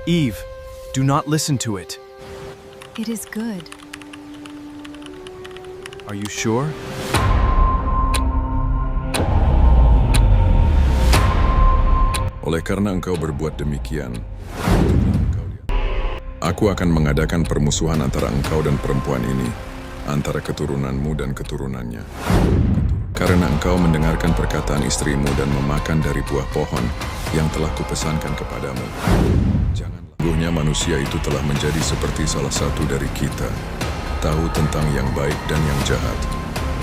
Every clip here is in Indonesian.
Eve, do not listen to it. It is good. Are you sure? Oleh karena engkau berbuat demikian, aku akan mengadakan permusuhan antara engkau dan perempuan ini, antara keturunanmu dan keturunannya. Karena engkau mendengarkan perkataan istrimu dan memakan dari buah pohon yang telah kupesankan kepadamu. Janganlah. Sungguhnya manusia itu telah menjadi seperti salah satu dari kita, tahu tentang yang baik dan yang jahat.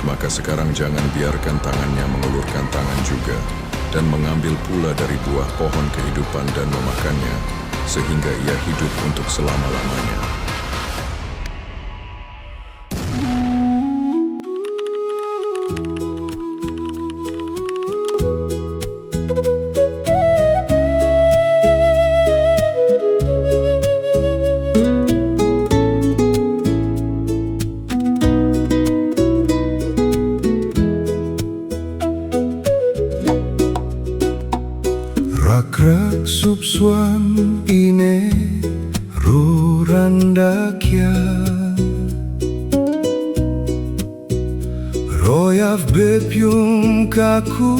Maka sekarang jangan biarkan tangannya mengulurkan tangan juga, dan mengambil pula dari buah pohon kehidupan dan memakannya, sehingga ia hidup untuk selama-lamanya. Rakrak swan ine randakya Royaf bepyum kaku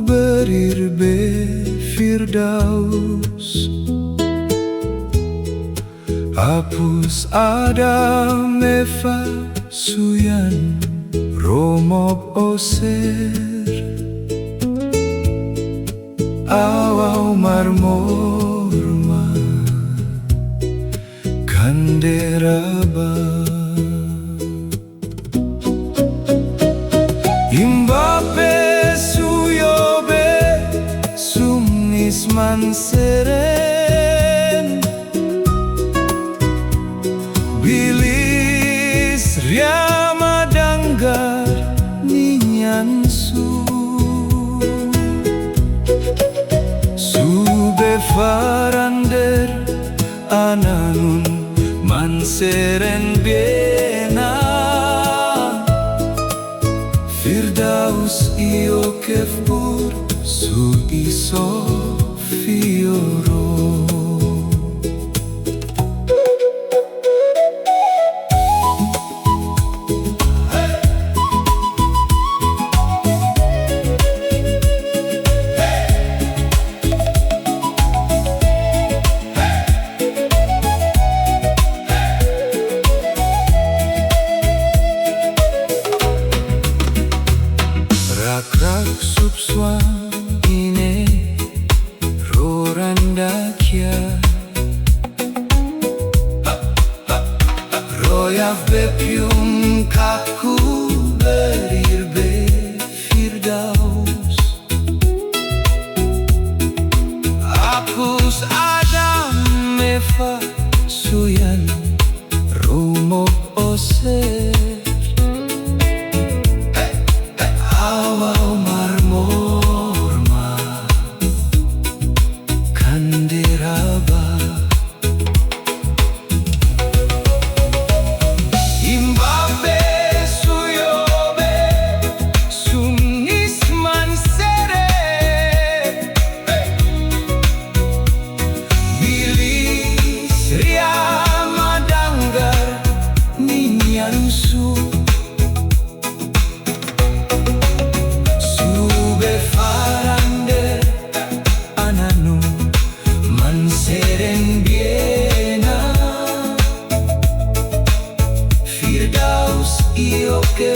berirbe Firdaus Apus Adam Eva suyan oser Awau marmor kanderaba Imbape suyobe sum-nis manseren Bilis ryama danggar ninyan Sube farander ananun manseren bena Firdaus io kefbur su iso fioro Rakrak swan ine randakya Royaf bepyum kaku berirbe Firdaus Apus Adam Eva suyan oser Awau marmor kanderaba Imbape suyobe sum-nis manseren Bilis ryama danggar ninyan Sube farander ananum manseren biena Firdaus io che